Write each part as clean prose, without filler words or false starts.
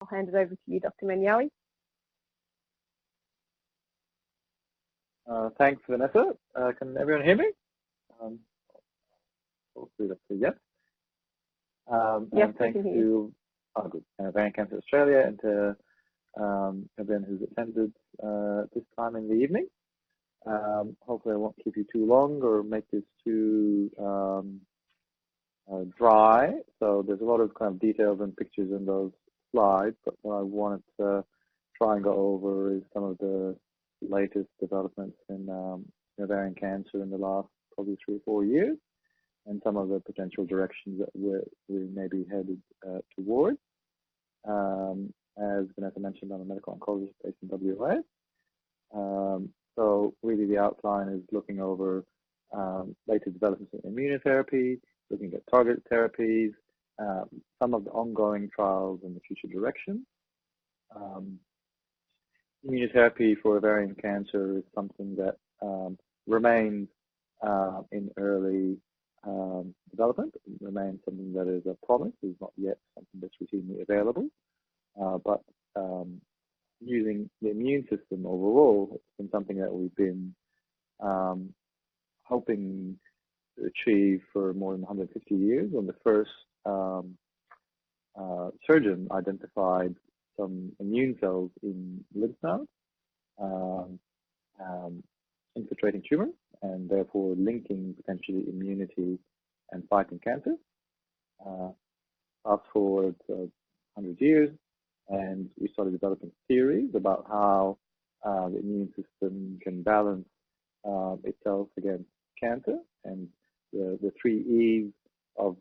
I'll hand it over to you, Dr. Meniawy. Thanks, Vanessa. Can everyone hear me? Hopefully that's a yes. Yes, and thanks to Ovarian Cancer Australia and to everyone who's attended this time in the evening. Hopefully I won't keep you too long or make this too dry. So there's a lot of kind of details and pictures in those slides, but what I wanted to try and go over is some of the latest developments in ovarian cancer in the last probably 3 or 4 years, and some of the potential directions that we may be headed towards. As Vanessa mentioned, I'm a medical oncologist based in WA. So really the outline is looking over latest developments in immunotherapy, looking at targeted therapies, some of the ongoing trials and the future direction. Immunotherapy for ovarian cancer is something that remains in early development. It remains something that is a promise. It's not yet something that's routinely available. But using the immune system overall has been something that we've been hoping to achieve for more than 150 years. When the first surgeon identified some immune cells in lymph nodes infiltrating tumors and therefore linking potentially immunity and fighting cancer. Fast forward 100 years, and we started developing theories about how the immune system can balance itself against cancer. And the 3 E's of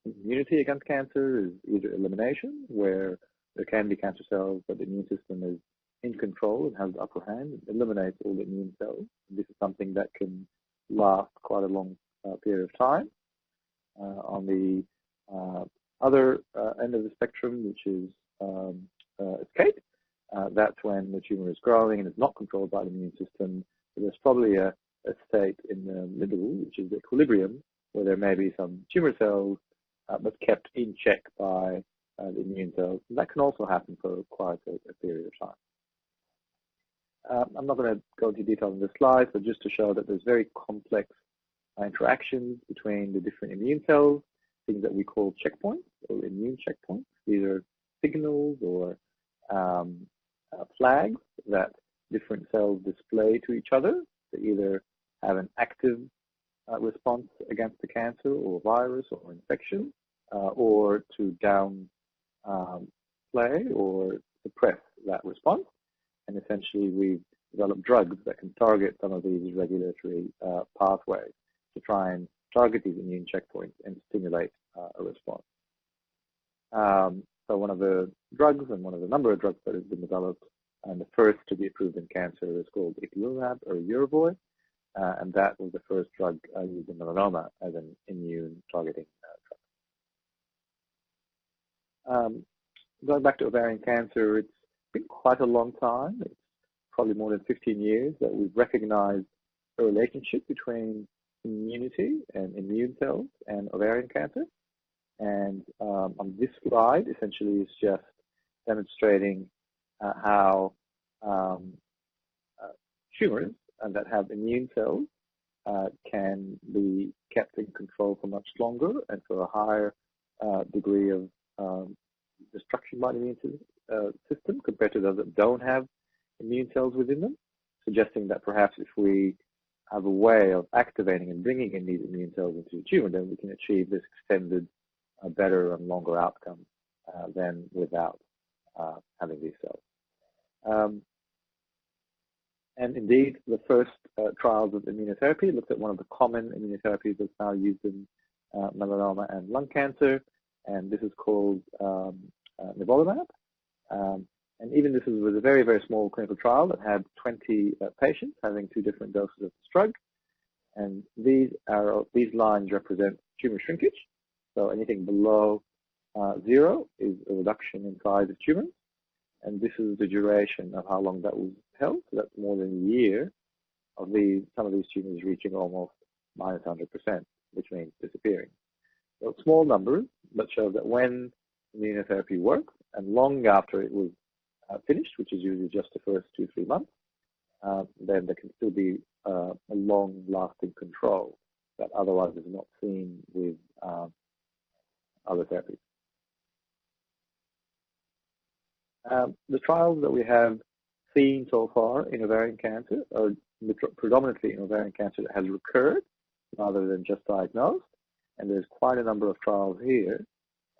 immunity against cancer is either elimination, where there can be cancer cells, but the immune system is in control and has the upper hand, and eliminates all the immune cells. This is something that can last quite a long period of time. On the other end of the spectrum, which is escape, that's when the tumor is growing and is not controlled by the immune system. So there's probably a state in the middle, which is the equilibrium, where there may be some tumor cells, but kept in check by the immune cells. And that can also happen for quite a period of time. I'm not going to go into detail in this slide, but just to show that there's very complex interactions between the different immune cells, things that we call checkpoints or immune checkpoints. These are signals or flags that different cells display to each other to either have an active response against the cancer or virus or infection, or to down play or suppress that response. And essentially we've developed drugs that can target some of these regulatory pathways to try and target these immune checkpoints and stimulate a response. So one of the drugs, and one of the number of drugs that has been developed, and the first to be approved in cancer, is called ipilimumab or Yervoy, and that was the first drug used in melanoma as an immune targeting drug. Going back to ovarian cancer, it's been quite a long time. It's probably more than 15 years that we've recognized a relationship between immunity and immune cells and ovarian cancer. And on this slide, essentially, is just demonstrating how tumors that have immune cells can be kept in control for much longer and for a higher degree of destruction by the immune system compared to those that don't have immune cells within them, suggesting that perhaps if we have a way of activating and bringing in these immune cells into the tumor, then we can achieve this extended, better and longer outcome than without having these cells. And indeed, the first trials of immunotherapy looked at one of the common immunotherapies that's now used in melanoma and lung cancer, and this is called nivolumab. And even this was a very, very small clinical trial that had 20 patients having 2 different doses of this drug. And these lines represent tumor shrinkage. So anything below 0 is a reduction in size of tumors. And this is the duration of how long that was held. So that's more than a year of some of these tumors reaching almost minus 100%, which means disappearing. So small numbers, but show that when immunotherapy works, and long after it was finished, which is usually just the first 2-3 months, then there can still be a long-lasting control that otherwise is not seen with other therapies. The trials that we have seen so far in ovarian cancer are predominantly in ovarian cancer that has recurred rather than just diagnosed, and there's quite a number of trials here,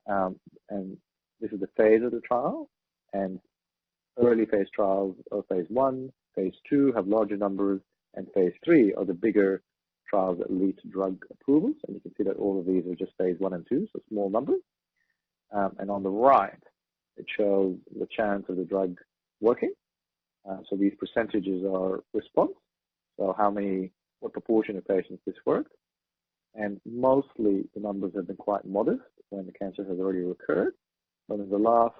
and this is the phase of the trial, and early phase trials are phase 1, phase 2 have larger numbers, and phase 3 are the bigger trials that lead to drug approvals, and you can see that all of these are just phase 1 and 2, so small numbers. And on the right, it shows the chance of the drug working. So these percentages are response, so what proportion of patients this worked. And mostly the numbers have been quite modest when the cancer has already recurred. But in the last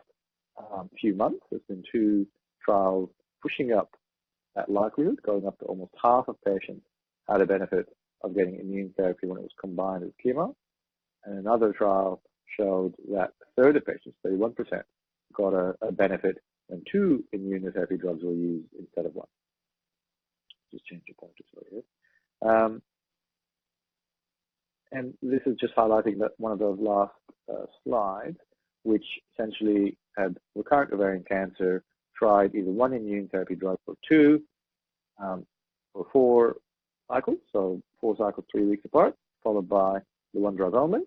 few months, there's been 2 trials pushing up that likelihood, going up to almost half of patients had a benefit of getting immune therapy when it was combined with chemo. And another trial showed that a third of patients, 31%, got a benefit when 2 immunotherapy drugs were used instead of 1. Just change the pointer here. And this is just highlighting that one of those last slides, which essentially had recurrent ovarian cancer, tried either 1 immune therapy drug or 2 for 4 cycles, so 4 cycles 3 weeks apart, followed by the 1 drug only.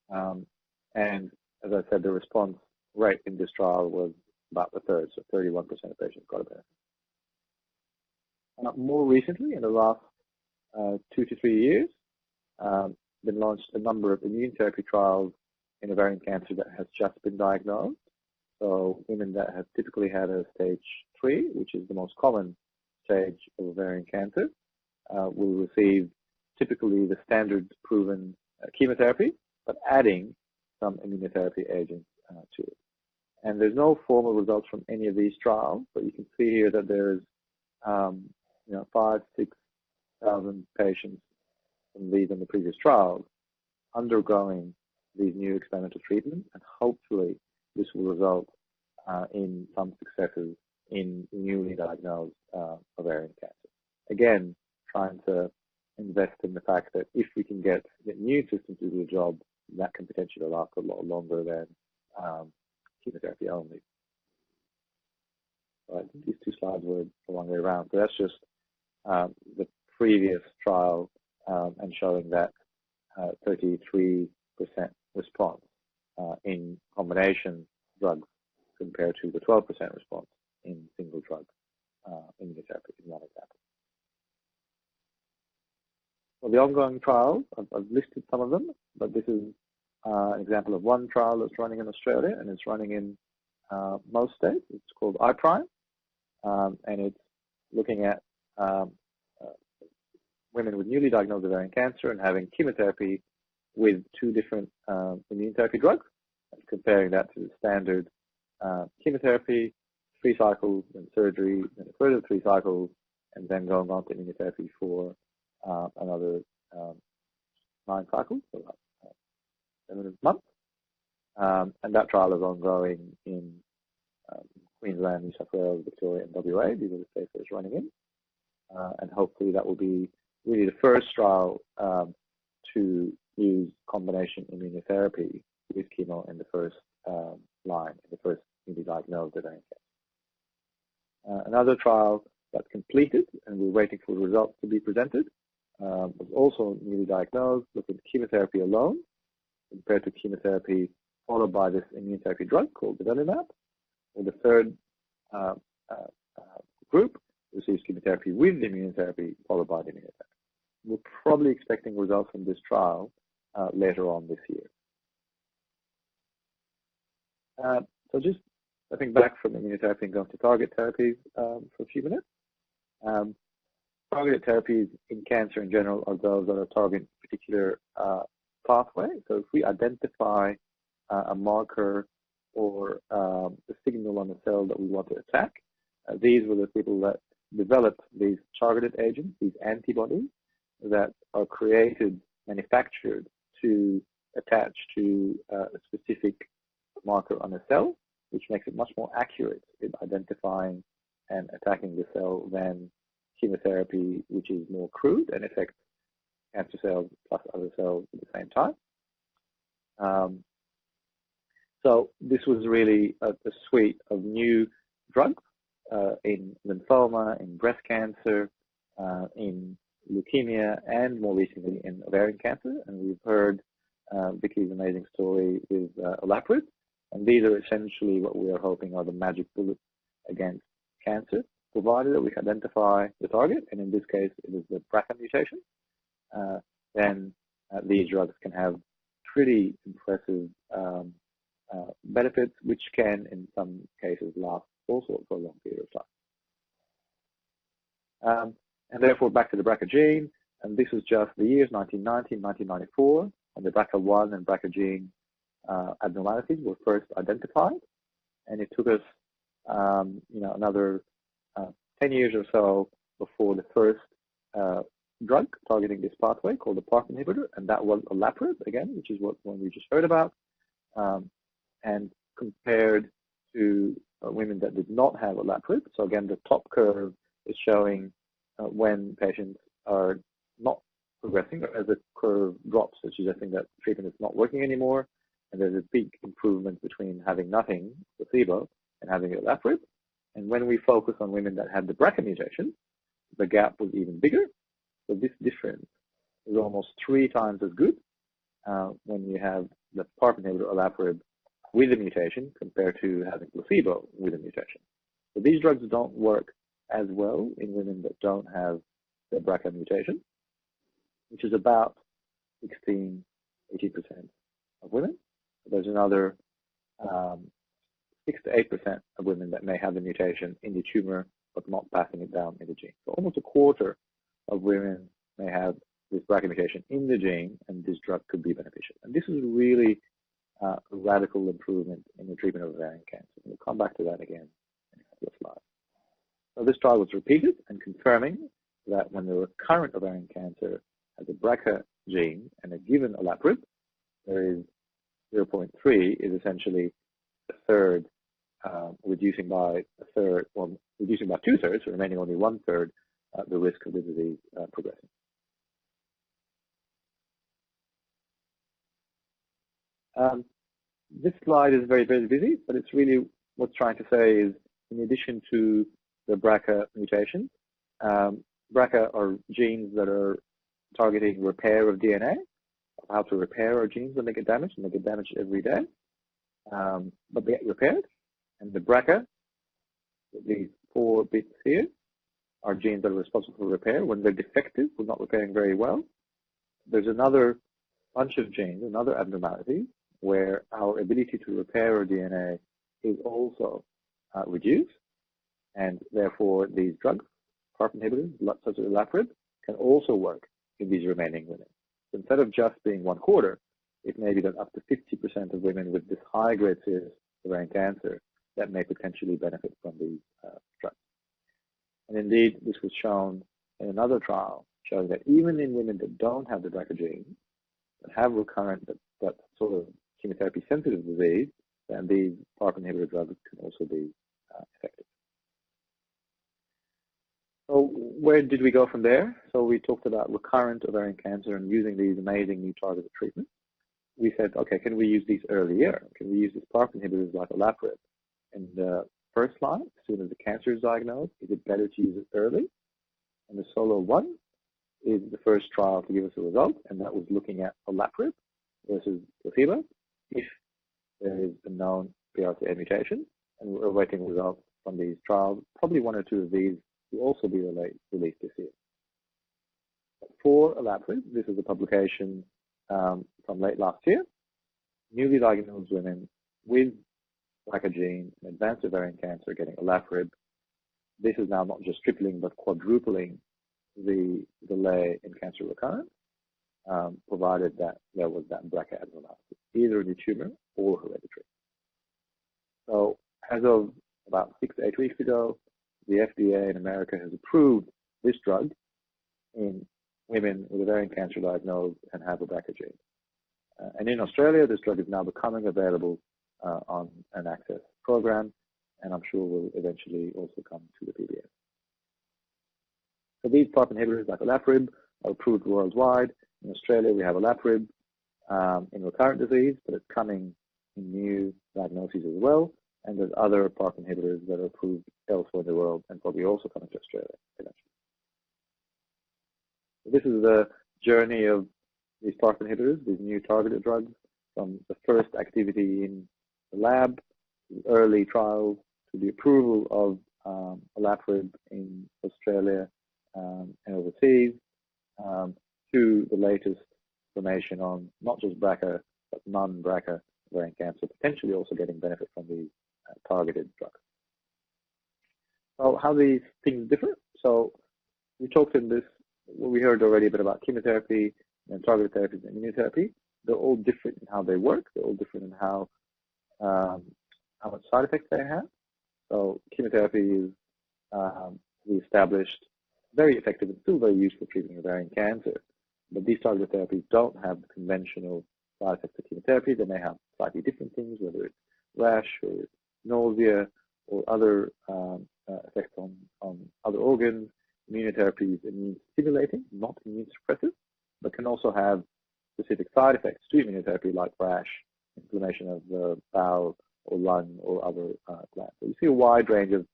And as I said, the response rate in this trial was about a third, so 31% of patients got a benefit. More recently, in the last 2 to 3 years, been launched a number of immune therapy trials in ovarian cancer that has just been diagnosed. So women that have typically had a stage 3, which is the most common stage of ovarian cancer, will receive typically the standard proven chemotherapy, but adding some immunotherapy agents to it. And there's no formal results from any of these trials, but you can see here that there's 5,000-6,000 patients from these and the previous trials undergoing these new experimental treatments, and hopefully this will result in some successes in newly diagnosed ovarian cancer. Again, trying to invest in the fact that if we can get the immune system to do the job, that can potentially last a lot longer than chemotherapy only. So I think these 2 slides were the wrong way around. So that's just the previous trial and showing that 33% response in combination drugs compared to the 12% response in single drug immunotherapy is one example. Well, the ongoing trials, I've listed some of them, but this is an example of one trial that's running in Australia, and it's running in most states. It's called iPrime, and it's looking at women with newly diagnosed ovarian cancer and having chemotherapy with 2 different immune therapy drugs, and comparing that to the standard chemotherapy, 3 cycles, and surgery, and a further 3 cycles, and then going on to immunotherapy for another 9 cycles, so about 7 months. And that trial is ongoing in Queensland, New South Wales, Victoria, and WA. These are the states that it's running in. And hopefully that will be really the first trial to use combination immunotherapy with chemo in the first line, in the first newly diagnosed ovarian cancer. Another trial that's completed, and we're waiting for the results to be presented, was also newly diagnosed, looking at chemotherapy alone compared to chemotherapy followed by this immunotherapy drug called durvalumab. And the third group receives chemotherapy with the immunotherapy followed by the immunotherapy. We're probably expecting results from this trial later on this year. So just stepping back from immunotherapy and going to target therapies for a few minutes. Targeted therapies in cancer in general are those that are targeting a particular pathway. So if we identify a marker or a signal on the cell that we want to attack, these were the people that developed these targeted agents, these antibodies that are created, manufactured to attach to a specific marker on a cell, which makes it much more accurate in identifying and attacking the cell than chemotherapy, which is more crude and affects cancer cells plus other cells at the same time. So this was really a suite of new drugs in lymphoma, in breast cancer, in leukemia, and more recently in ovarian cancer. And we've heard Vicky's amazing story with olaparib. And these are essentially what we are hoping are the magic bullets against cancer, provided that we identify the target, and in this case it is the BRCA mutation. Then these drugs can have pretty impressive benefits, which can, in some cases, last also for a long period of time. And therefore, back to the BRCA gene, and this was just the years 1990 and 1994, when the BRCA1 and BRCA gene abnormalities were first identified, and it took us, another 10 years or so before the first drug targeting this pathway called the PARP inhibitor, and that was olaparib again, which is what one we just heard about, and compared to women that did not have olaparib. So again, the top curve is showing when patients are not progressing, or as the curve drops, suggesting that treatment is not working anymore, and there's a big improvement between having nothing, placebo, and having olaparib. And when we focus on women that had the BRCA mutation, the gap was even bigger. So this difference is almost 3 times as good when you have the PARP inhibitor olaparib with a mutation compared to having placebo with a mutation. So these drugs don't work as well in women that don't have the BRCA mutation, which is about 16-18% of women. There's another 6 to 8% of women that may have the mutation in the tumor but not passing it down in the gene. So almost a quarter of women may have this BRCA mutation in the gene, and this drug could be beneficial. And this is really a radical improvement in the treatment of ovarian cancer. We'll come back to that again in a couple of slides. So this trial was repeated and confirming that when the recurrent ovarian cancer has a BRCA gene and a given olaparib, there is 0.3 is essentially a third, reducing by a third, or reducing by 2/3, remaining only 1/3 the risk of the disease progressing. This slide is very, very busy, but it's really what's trying to say is, in addition to the BRCA mutations, BRCA are genes that are targeting repair of DNA, how to repair our genes when they get damaged, and they get damaged every day, but they get repaired. And the BRCA, these 4 bits here, are genes that are responsible for repair. When they're defective, we're not repairing very well. There's another bunch of genes, another abnormality, where our ability to repair our DNA is also reduced, and therefore these drugs, PARP inhibitors, such as olaparib, can also work in these remaining women. So instead of just being 1/4, it may be that up to 50% of women with this high-grade serous ovarian cancer that may potentially benefit from these drugs. And indeed, this was shown in another trial, showing that even in women that don't have the BRCA gene, that have recurrent, that sort of chemotherapy-sensitive disease, then these PARP inhibitor drugs can also be effective. So where did we go from there? So we talked about recurrent ovarian cancer and using these amazing new targeted treatments. We said, okay, can we use these earlier? Can we use these PARP inhibitors like olaparib in the first line, as soon as the cancer is diagnosed? Is it better to use it early? And the SOLO-1 is the first trial to give us a result, and that was looking at olaparib versus placebo if there is a known PRCA mutation, and we're awaiting results from these trials. Probably 1 or 2 of these will also be released this year. For olaparib, this is a publication from late last year. Newly diagnosed women with BRCA gene and advanced ovarian cancer getting olaparib. This is now not just tripling but quadrupling the delay in cancer recurrence, provided that there was that BRCA abnormality, either in the tumor or hereditary. So as of about 6 to 8 weeks ago, the FDA in America has approved this drug in women with ovarian cancer diagnosed and have a BRCA gene. And in Australia, this drug is now becoming available on an access program, and I'm sure will eventually also come to the PBS. So these PARP inhibitors like olaparib are approved worldwide. In Australia, we have olaparib in recurrent disease, but it's coming in new diagnoses as well. And there's other PARP inhibitors that are approved elsewhere in the world and probably also coming to Australia eventually. So this is the journey of these PARP inhibitors, these new targeted drugs, from the first activity in the lab, to early trials, to the approval of olaparib in Australia and overseas, to the latest information on not just BRCA, but non-BRCA ovarian cancer, potentially also getting benefit from these targeted drugs. So how these things differ? So we talked in this, we heard already a bit about chemotherapy and targeted therapies and immunotherapy. They're all different in how they work. They're all different in how much side effects they have. So chemotherapy is we established very effective and still very useful for treating ovarian cancer. But these targeted therapies don't have the conventional side effects of chemotherapy. They may have slightly different things, whether it's rash or nausea or other effects on other organs. Immunotherapy is immune stimulating, not immune suppressive, but can also have specific side effects to immunotherapy like rash, inflammation of the bowel or lung or other glands. So you see a wide range of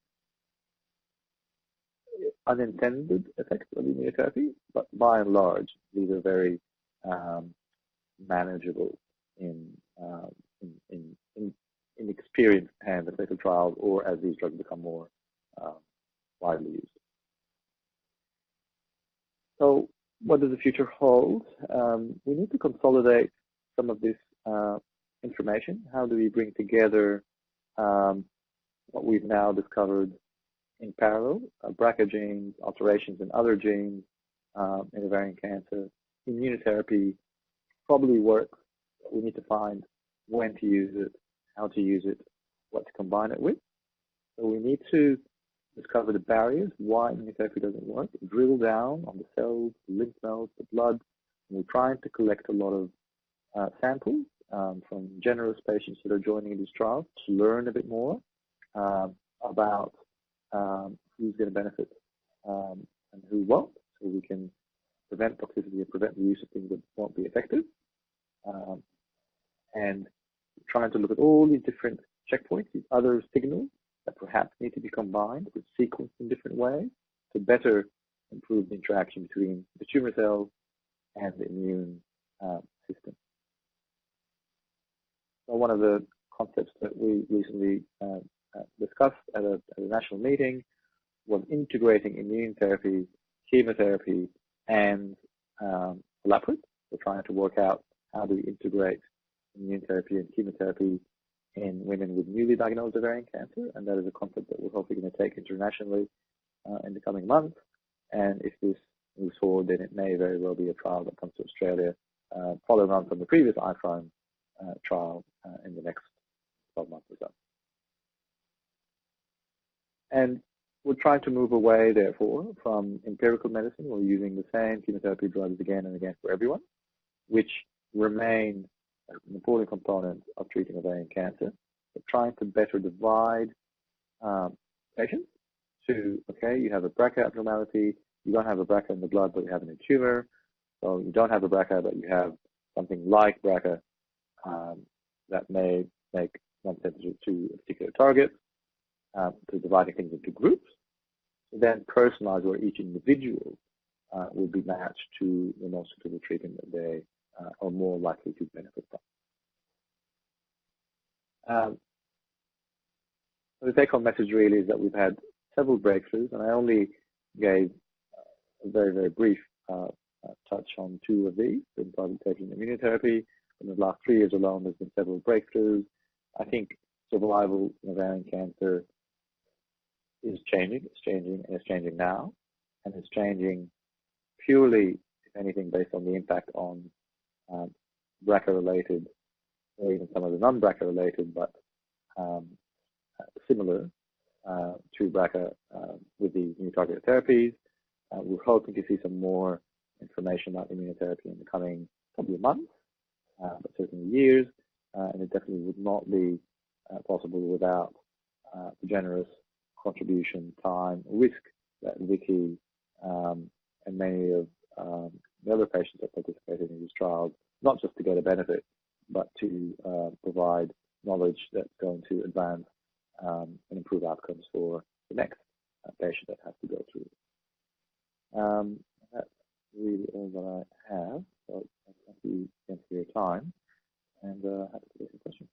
unintended effects of immunotherapy, but by and large, these are very manageable in experienced hands of clinical trials or as these drugs become more widely used. So what does the future hold? We need to consolidate some of this information. How do we bring together what we've now discovered in parallel, BRCA genes, alterations in other genes in ovarian cancer? Immunotherapy probably works. We need to find when to use it, how to use it, what to combine it with. So we need to discover the barriers, why immunotherapy doesn't work, drill down on the cells, the lymph nodes, the blood. And we're trying to collect a lot of samples from generous patients that are joining these trials to learn a bit more about who's going to benefit and who won't, so we can prevent toxicity and prevent the use of things that won't be effective. And trying to look at all these different checkpoints, these other signals that perhaps need to be combined or sequenced in different ways to better improve the interaction between the tumor cells and the immune system. So one of the concepts that we recently discussed at a national meeting was integrating immune therapy, chemotherapy, and olaparib. We're trying to work out how do we integrate immune therapy and chemotherapy in women with newly diagnosed ovarian cancer, and that is a concept that we're hopefully going to take internationally in the coming months. And if this moves forward, then it may very well be a trial that comes to Australia, following on from the previous IFRIME trial in the next 12 months or so. And we're trying to move away, therefore, from empirical medicine. We're using the same chemotherapy drugs again and again for everyone, which remain an important component of treating ovarian cancer. We're trying to better divide patients to, okay, you have a BRCA abnormality, you don't have a BRCA in the blood, but you have a new tumor. So you don't have a BRCA, but you have something like BRCA that may make one sensitive to a particular target, to dividing things into groups. So then personalize where each individual will be matched to the most suitable treatment that they are more likely to benefit from. The take-home message really is that we've had several breakthroughs, and I only gave a very, very brief touch on two of these, in targeted therapy and immunotherapy. In the last 3 years alone, there's been several breakthroughs. I think survival in ovarian cancer is changing. It's changing, and it's changing now, and it's changing purely, if anything, based on the impact on BRCA-related, or even some of the non-BRCA-related, but similar to BRCA with these new targeted therapies. We're hoping to see some more information about immunotherapy in the coming probably months, but certainly years, and it definitely would not be possible without the generous contribution, time, risk that Vicky and many of the other patients that participated in these trials, not just to get a benefit, but to provide knowledge that's going to advance and improve outcomes for the next patient that has to go through it. That's really all that I have. So thank you again for your time, and happy to take some questions.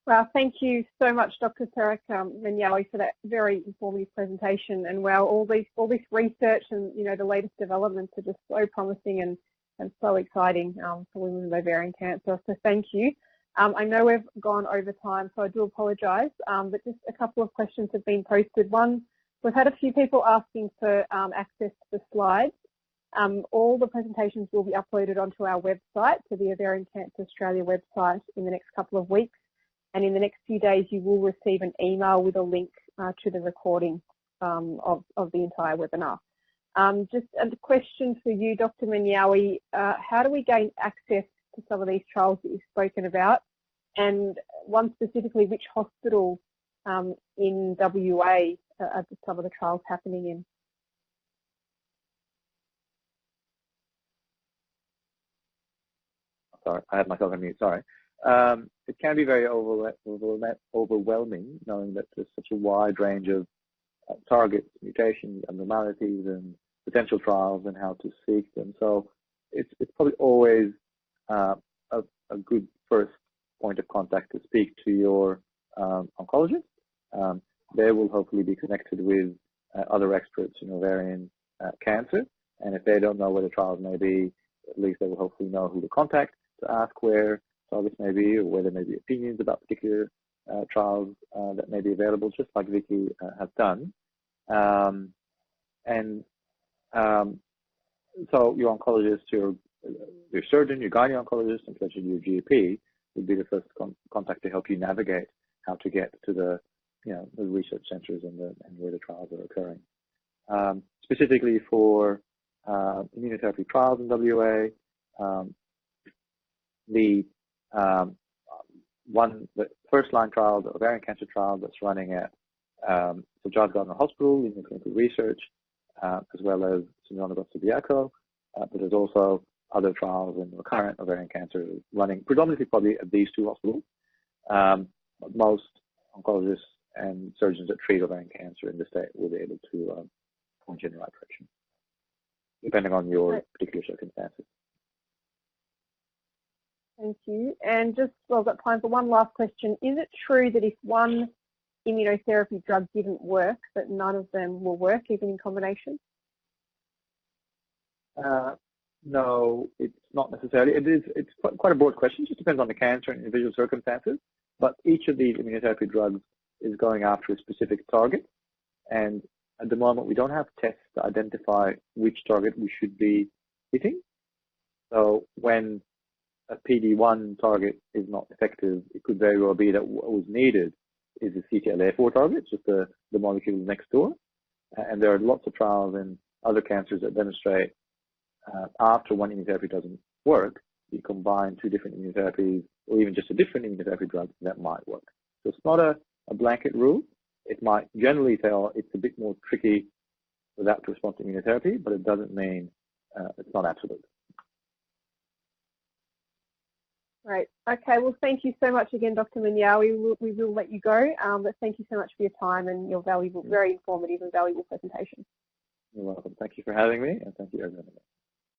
Well, thank you so much, Dr. Tarek Meniawy, for that very informative presentation. And wow, all this research and the latest developments are just so promising and so exciting for women with ovarian cancer. So thank you. I know we've gone over time, so I do apologise, but just a couple of questions have been posted. One, we've had a few people asking for access to the slides. All the presentations will be uploaded onto our website, to the Ovarian Cancer Australia website, in the next couple of weeks. And in the next few days, you will receive an email with a link to the recording of the entire webinar. Just a question for you, Dr. Meniawy. How do we gain access to some of these trials that you've spoken about? And one specifically, which hospital in WA are some of the trials happening in? Sorry, I had myself on mute, sorry. It can be very overwhelming, knowing that there's such a wide range of targets, mutations, abnormalities, and potential trials and how to seek them. So it's probably always a good first point of contact to speak to your oncologist. They will hopefully be connected with other experts in ovarian cancer. And if they don't know where the trials may be, at least they will hopefully know who to contact to ask where targets may be, or where there may be opinions about particular trials that may be available, just like Vicky has done. So your oncologist, your surgeon, your gynae-oncologist, and potentially your GP would be the first contact to help you navigate how to get to the research centres and where the trials are occurring. Specifically for immunotherapy trials in WA, the first-line trial, the ovarian cancer trial that's running at St Giles Gardner Hospital in clinical research, as well as St John Augustine Subiaco, but there's also other trials in recurrent ovarian cancer running predominantly probably at these two hospitals. But most oncologists and surgeons that treat ovarian cancer in the state will be able to point you in the right direction, depending on your particular circumstances. Thank you. And just, well, I've got time for one last question. Is it true that if one immunotherapy drug didn't work, that none of them will work, even in combination? No, it's not necessarily. It's quite a broad question. It just depends on the cancer and individual circumstances. But each of these immunotherapy drugs is going after a specific target. And at the moment, we don't have tests to identify which target we should be hitting. So when a PD-1 target is not effective, it could very well be that what was needed is a CTLA-4 target, just the molecule next door. And there are lots of trials in other cancers that demonstrate after one immunotherapy doesn't work, you combine two different immunotherapies or even just a different immunotherapy drug that might work. So it's not a blanket rule. It might generally tell it's a bit more tricky for that to respond to immunotherapy, but it doesn't mean it's not absolute. Great. Okay. Well, thank you so much again, Dr. Meniawy. We will let you go, but thank you so much for your time and your valuable, very informative and valuable presentation. You're welcome. Thank you for having me, and thank you everyone.